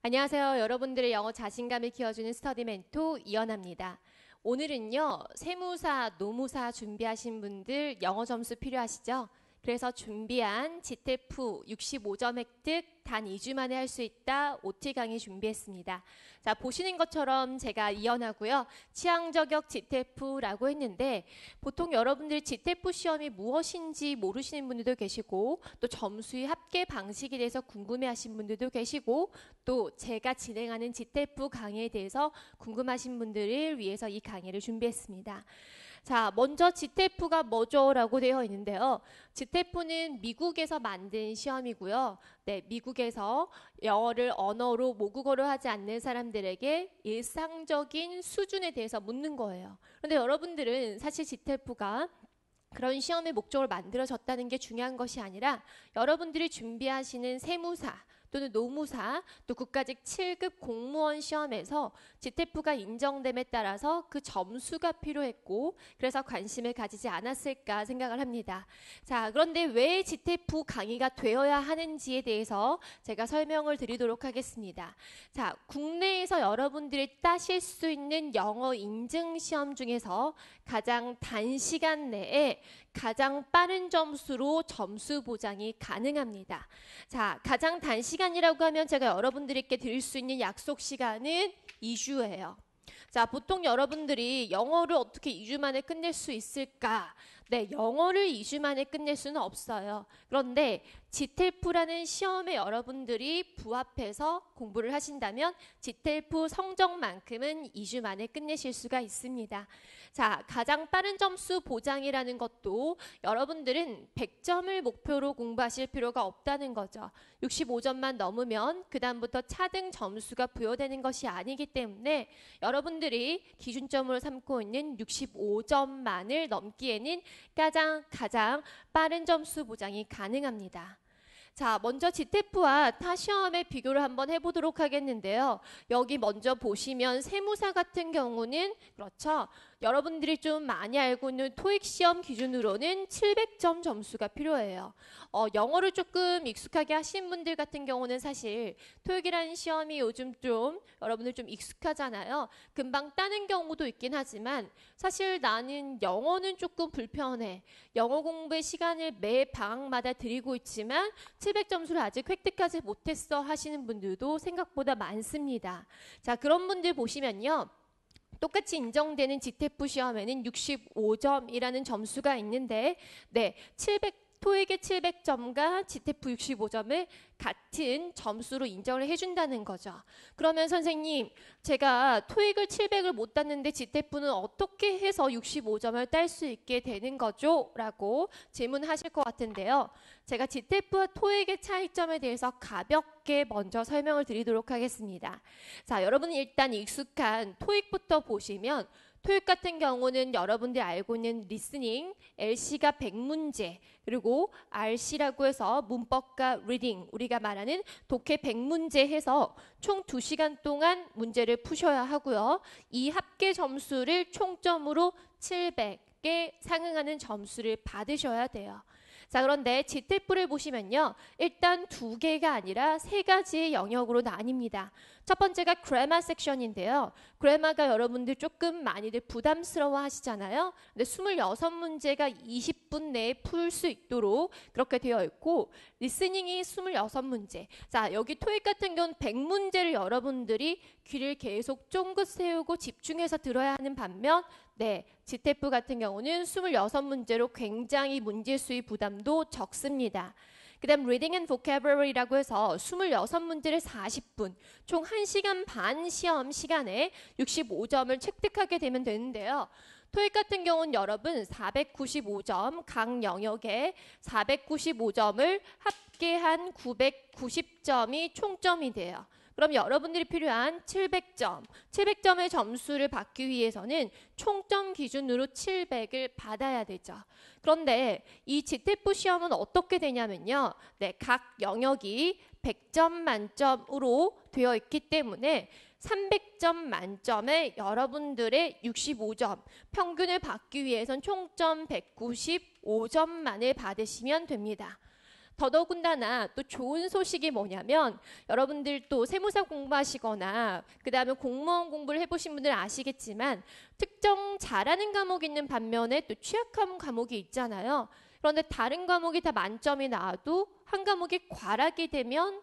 안녕하세요. 여러분들의 영어 자신감을 키워주는 스터디 멘토 이연아입니다. 오늘은요, 세무사, 노무사 준비하신 분들 영어 점수 필요하시죠? 그래서 준비한 지테프 65점 획득 단 2주 만에 할 수 있다 OT 강의 준비했습니다. 자, 보시는 것처럼 제가 이연하고요. 취향저격 지테프라고 했는데 보통 여러분들 지테프 시험이 무엇인지 모르시는 분들도 계시고 또 점수의 합계 방식에 대해서 궁금해하신 분들도 계시고 또 제가 진행하는 지테프 강의에 대해서 궁금하신 분들을 위해서 이 강의를 준비했습니다. 자, 먼저 지테프가 뭐죠? 라고 되어 있는데요. 지테프는 미국에서 만든 시험이고요. 네, 미국에서 영어를 언어로 모국어로 하지 않는 사람들에게 일상적인 수준에 대해서 묻는 거예요. 그런데 여러분들은 사실 지테프가 그런 시험의 목적을 만들어졌다는 게 중요한 것이 아니라 여러분들이 준비하시는 세무사 또는 노무사 또 국가직 7급 공무원 시험에서 지테프가 인정됨에 따라서 그 점수가 필요했고 그래서 관심을 가지지 않았을까 생각을 합니다. 자, 그런데 왜 지테프 강의가 되어야 하는지에 대해서 제가 설명을 드리도록 하겠습니다. 자, 국내에서 여러분들이 따실 수 있는 영어 인증 시험 중에서 가장 단시간 내에 가장 빠른 점수로 점수 보장이 가능합니다. 자, 가장 단시간이라고 하면 제가 여러분들께 드릴 수 있는 약속 시간은 2주예요. 자, 보통 여러분들이 영어를 어떻게 2주 만에 끝낼 수 있을까? 네, 영어를 2주 만에 끝낼 수는 없어요. 그런데 지텔프라는 시험에 여러분들이 부합해서 공부를 하신다면 지텔프 성적만큼은 2주 만에 끝내실 수가 있습니다. 자, 가장 빠른 점수 보장이라는 것도 여러분들은 100점을 목표로 공부하실 필요가 없다는 거죠. 65점만 넘으면 그 다음부터 차등 점수가 부여되는 것이 아니기 때문에 여러분들이 기준점으로 삼고 있는 65점만을 넘기에는 가장 빠른 점수 보장이 가능합니다. 자, 먼저 지테프와 타 시험의 비교를 한번 해보도록 하겠는데요. 여기 먼저 보시면 세무사 같은 경우는 그렇죠. 여러분들이 좀 많이 알고 있는 토익 시험 기준으로는 700점 점수가 필요해요. 영어를 조금 익숙하게 하신 분들 같은 경우는 사실 토익이라는 시험이 요즘 좀 여러분들 좀 익숙하잖아요. 금방 따는 경우도 있긴 하지만 사실 나는 영어는 조금 불편해. 영어 공부의 시간을 매 방학마다 드리고 있지만 700점수를 아직 획득하지 못했어 하시는 분들도 생각보다 많습니다. 자, 그런 분들 보시면요. 똑같이 인정되는 지테프 시험에는 65점이라는 점수가 있는데 네, 토익의 700점과 지테프 65점을 같은 점수로 인정을 해준다는 거죠. 그러면 선생님, 제가 토익을 700을 못 땄는데 지테프는 어떻게 해서 65점을 딸 수 있게 되는 거죠? 라고 질문하실 것 같은데요. 제가 지테프와 토익의 차이점에 대해서 가볍게 먼저 설명을 드리도록 하겠습니다. 자, 여러분 일단 익숙한 토익부터 보시면 토익 같은 경우는 여러분들이 알고 있는 리스닝, LC가 100문제, 그리고 RC라고 해서 문법과 리딩, 우리가 말하는 독해 100문제 해서 총 2시간 동안 문제를 푸셔야 하고요. 이 합계 점수를 총점으로 700에 상응하는 점수를 받으셔야 돼요. 자, 그런데 지테프를 보시면요. 일단 2개가 아니라 3가지의 영역으로 나뉩니다. 첫 번째가 그래마 섹션인데요. 그래마가 여러분들 조금 많이들 부담스러워 하시잖아요. 근데 26문제가 20분 내에 풀 수 있도록 그렇게 되어 있고 리스닝이 26문제. 자, 여기 토익 같은 경우는 100문제를 여러분들이 귀를 계속 쫑긋 세우고 집중해서 들어야 하는 반면 네, 지테프 같은 경우는 26문제로 굉장히 문제수의 부담도 적습니다. 그 다음 Reading and Vocabulary라고 해서 26문제를 40분, 총 1시간 반 시험 시간에 65점을 획득하게 되면 되는데요. 토익 같은 경우는 여러분 495점 각 영역에 495점을 합계한 990점이 총점이 돼요. 그럼 여러분들이 필요한 700점의 점수를 받기 위해서는 총점 기준으로 700을 받아야 되죠. 그런데 이 지테프 시험은 어떻게 되냐면요. 네, 각 영역이 100점 만점으로 되어 있기 때문에 300점 만점에 여러분들의 65점 평균을 받기 위해선 총점 195점만을 받으시면 됩니다. 더더군다나 또 좋은 소식이 뭐냐면 여러분들 또 세무사 공부하시거나 그 다음에 공무원 공부를 해보신 분들 아시겠지만 특정 잘하는 과목이 있는 반면에 또 취약한 과목이 있잖아요. 그런데 다른 과목이 다 만점이 나와도 한 과목이 과락이 되면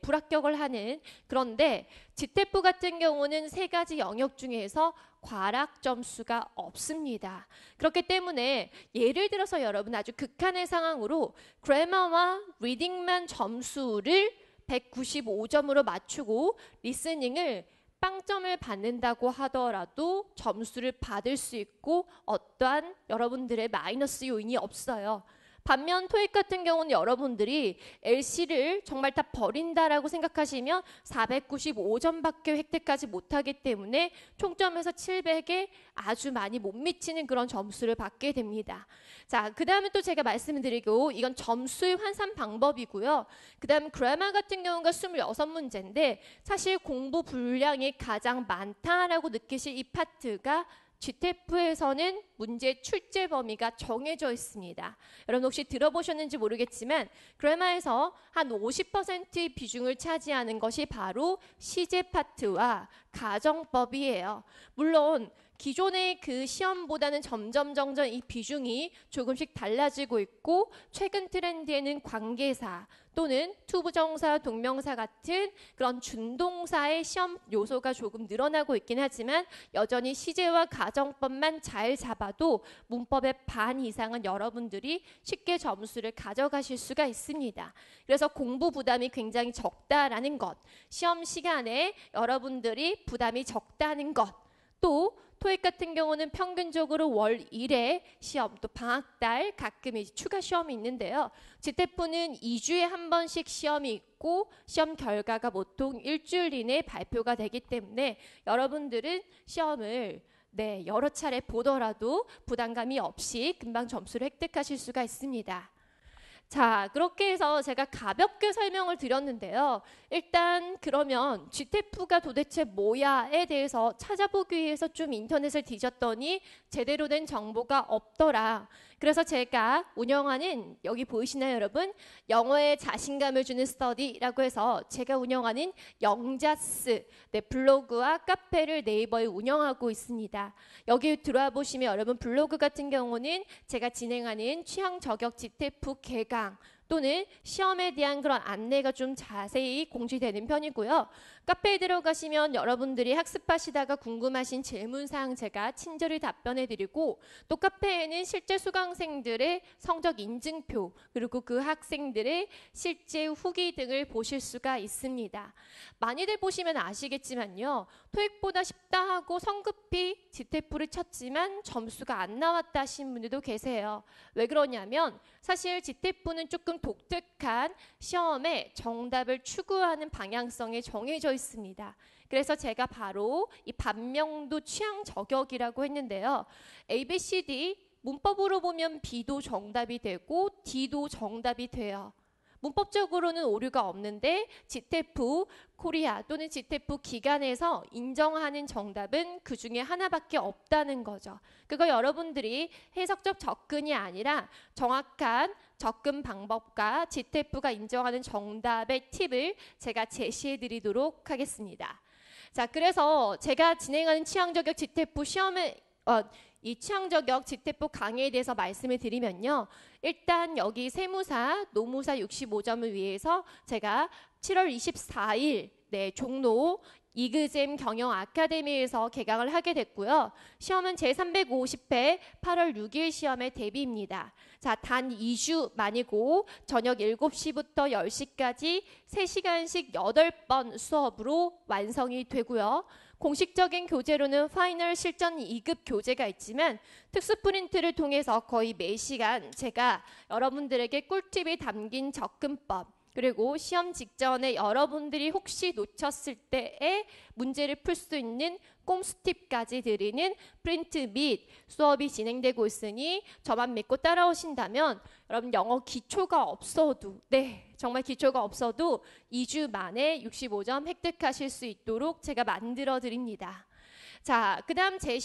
불합격을 하는. 그런데 지태부 같은 경우는 세 가지 영역 중에서 과락 점수가 없습니다. 그렇기 때문에 예를 들어서 여러분 아주 극한의 상황으로 그래머와 리딩만 점수를 195점으로 맞추고 리스닝을 빵점을 받는다고 하더라도 점수를 받을 수 있고 어떠한 여러분들의 마이너스 요인이 없어요. 반면 토익 같은 경우는 여러분들이 LC를 정말 다 버린다라고 생각하시면 495점밖에 획득하지 못하기 때문에 총점에서 700에 아주 많이 못 미치는 그런 점수를 받게 됩니다. 자, 그 다음에 또 제가 말씀드리고 이건 점수의 환산 방법이고요. 그 다음 그래머 같은 경우가 26문제인데 사실 공부 분량이 가장 많다라고 느끼실 이 파트가 GTF에서는 문제 출제 범위가 정해져 있습니다. 여러분 혹시 들어보셨는지 모르겠지만 그래머에서 한 50%의 비중을 차지하는 것이 바로 시제 파트와 가정법이에요. 물론 기존의 그 시험보다는 점점 이 비중이 조금씩 달라지고 있고 최근 트렌드에는 관계사 또는 투부정사, 동명사 같은 그런 준동사의 시험 요소가 조금 늘어나고 있긴 하지만 여전히 시제와 가정법만 잘 잡아도 문법의 반 이상은 여러분들이 쉽게 점수를 가져가실 수가 있습니다. 그래서 공부 부담이 굉장히 적다라는 것, 시험 시간에 여러분들이 부담이 적다는 것, 또 토익 같은 경우는 평균적으로 월 1회 시험, 또 방학달 가끔 추가 시험이 있는데요. GTF는 2주에 한 번씩 시험이 있고 시험 결과가 보통 일주일 이내에 발표가 되기 때문에 여러분들은 시험을 여러 차례 보더라도 부담감이 없이 금방 점수를 획득하실 수가 있습니다. 자, 그렇게 해서 제가 가볍게 설명을 드렸는데요. 일단 그러면 GTF가 도대체 뭐야에 대해서 찾아보기 위해서 좀 인터넷을 뒤졌더니 제대로 된 정보가 없더라. 그래서 제가 운영하는, 여기 보이시나요 여러분? 영어에 자신감을 주는 스터디라고 해서 제가 운영하는 영자스 블로그와 카페를 네이버에 운영하고 있습니다. 여기 들어와 보시면 여러분 블로그 같은 경우는 제가 진행하는 취향 저격 GTF 개강 또는 시험에 대한 그런 안내가 좀 자세히 공지되는 편이고요. 카페에 들어가시면 여러분들이 학습하시다가 궁금하신 질문사항 제가 친절히 답변해드리고 또 카페에는 실제 수강생들의 성적 인증표 그리고 그 학생들의 실제 후기 등을 보실 수가 있습니다. 많이들 보시면 아시겠지만요. 토익보다 쉽다 하고 성급히 GTF를 쳤지만 점수가 안 나왔다 하신 분들도 계세요. 왜 그러냐면 사실 GTF는 조금 독특한 시험에 정답을 추구하는 방향성이 정해져 있습니다. 그래서 제가 바로 이 반명도 취향 저격이라고 했는데요. A, B, C, D 문법으로 보면 B도 정답이 되고 D도 정답이 돼요. 문법적으로는 오류가 없는데 GTF 코리아 또는 GTF 기관에서 인정하는 정답은 그 중에 하나밖에 없다는 거죠. 그거 여러분들이 해석적 접근이 아니라 정확한 접근 방법과 GTF가 인정하는 정답의 팁을 제가 제시해 드리도록 하겠습니다. 자, 그래서 제가 진행하는 취향저격 GTF 시험을 이 취향저격 GTF 강의에 대해서 말씀을 드리면요. 일단 여기 세무사, 노무사 65점을 위해서 제가 7월 24일 종로 이그잼 경영 아카데미에서 개강을 하게 됐고요. 시험은 제350회 8월 6일 시험의 대비입니다. 자, 단 2주 만이고 저녁 7시부터 10시까지 3시간씩 8번 수업으로 완성이 되고요. 공식적인 교재로는 파이널 실전 2급 교재가 있지만 특수 프린트를 통해서 거의 매시간 제가 여러분들에게 꿀팁이 담긴 접근법 그리고 시험 직전에 여러분들이 혹시 놓쳤을 때에 문제를 풀 수 있는 꼼수팁까지 드리는 프린트 및 수업이 진행되고 있으니 저만 믿고 따라오신다면 여러분 영어 기초가 없어도 정말 기초가 없어도 2주 만에 65점 획득하실 수 있도록 제가 만들어 드립니다. 자, 그다음 제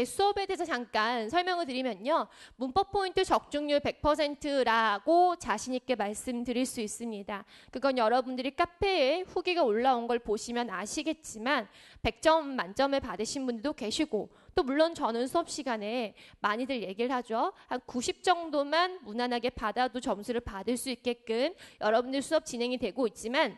수업에 대해서 잠깐 설명을 드리면요. 문법 포인트 적중률 100%라고 자신 있게 말씀드릴 수 있습니다. 그건 여러분들이 카페에 후기가 올라온 걸 보시면 아시겠지만 100점 만점을 받으신 분들도 계시고 또 물론 저는 수업 시간에 많이들 얘기를 하죠. 한 90 정도만 무난하게 받아도 점수를 받을 수 있게끔 여러분들 수업 진행이 되고 있지만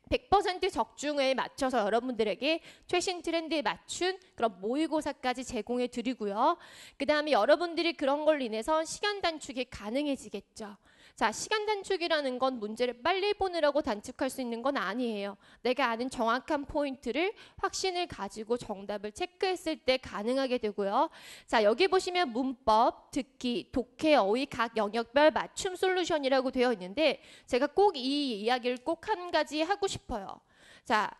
100% 적중에 맞춰서 여러분들에게 최신 트렌드에 맞춘 그런 모의고사까지 제공해 드리고요. 그 다음에 여러분들이 그런 걸로 인해서 시간 단축이 가능해지겠죠. 자, 시간 단축이라는 건 문제를 빨리 보느라고 단축할 수 있는 건 아니에요. 내가 아는 정확한 포인트를 확신을 가지고 정답을 체크했을 때 가능하게 되고요. 자, 여기 보시면 문법, 듣기, 독해, 어휘 각 영역별 맞춤 솔루션이라고 되어 있는데 제가 꼭 이 이야기를 꼭 한 가지 하고 싶어요. 자,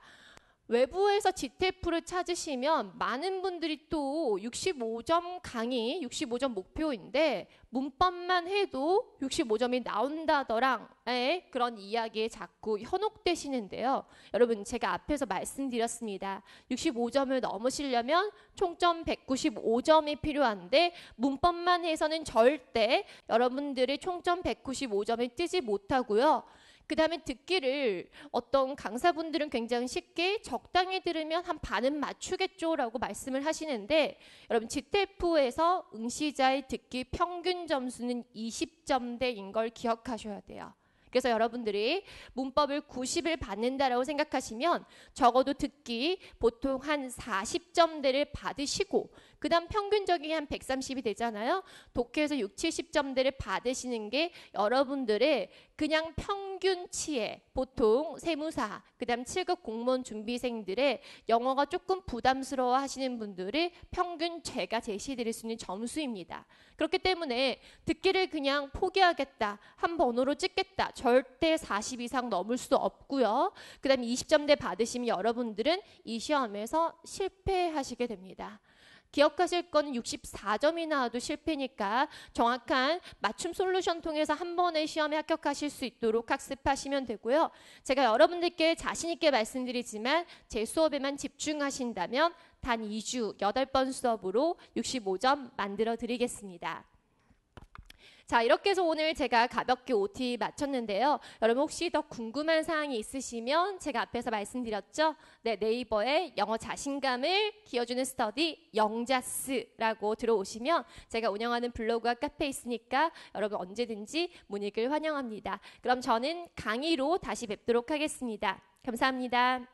외부에서 GTF를 찾으시면 많은 분들이 또 65점 강의, 65점 목표인데 문법만 해도 65점이 나온다더랑의 그런 이야기에 자꾸 현혹되시는데요. 여러분 제가 앞에서 말씀드렸습니다. 65점을 넘으시려면 총점 195점이 필요한데 문법만 해서는 절대 여러분들의 총점 195점을 뜨지 못하고요. 그 다음에 듣기를 어떤 강사분들은 굉장히 쉽게 적당히 들으면 한 반은 맞추겠죠 라고 말씀을 하시는데 여러분 GTF에서 응시자의 듣기 평균 점수는 20점대인 걸 기억하셔야 돼요. 그래서 여러분들이 문법을 90을 받는다라고 생각하시면 적어도 듣기 보통 한 40점대를 받으시고 그 다음 평균적인 한 130이 되잖아요. 독해에서 6, 70점대를 받으시는 게 여러분들의 그냥 평균치에 보통 세무사, 그 다음 7급 공무원 준비생들의 영어가 조금 부담스러워 하시는 분들의 평균 제가 제시드릴 수 있는 점수입니다. 그렇기 때문에 듣기를 그냥 포기하겠다, 한 번호로 찍겠다, 절대 40 이상 넘을 수 없고요. 그 다음에 20점대 받으시면 여러분들은 이 시험에서 실패하시게 됩니다. 기억하실 건 64점이 나와도 실패니까 정확한 맞춤 솔루션 통해서 한 번의 시험에 합격하실 수 있도록 학습하시면 되고요. 제가 여러분들께 자신 있게 말씀드리지만 제 수업에만 집중하신다면 단 2주 8번 수업으로 65점 만들어 드리겠습니다. 자, 이렇게 해서 오늘 제가 가볍게 OT 마쳤는데요. 여러분 혹시 더 궁금한 사항이 있으시면 제가 앞에서 말씀드렸죠. 네, 네이버에 영어 자신감을 키워주는 스터디 영자스라고 들어오시면 제가 운영하는 블로그와 카페 있으니까 여러분 언제든지 문의를 환영합니다. 그럼 저는 강의로 다시 뵙도록 하겠습니다. 감사합니다.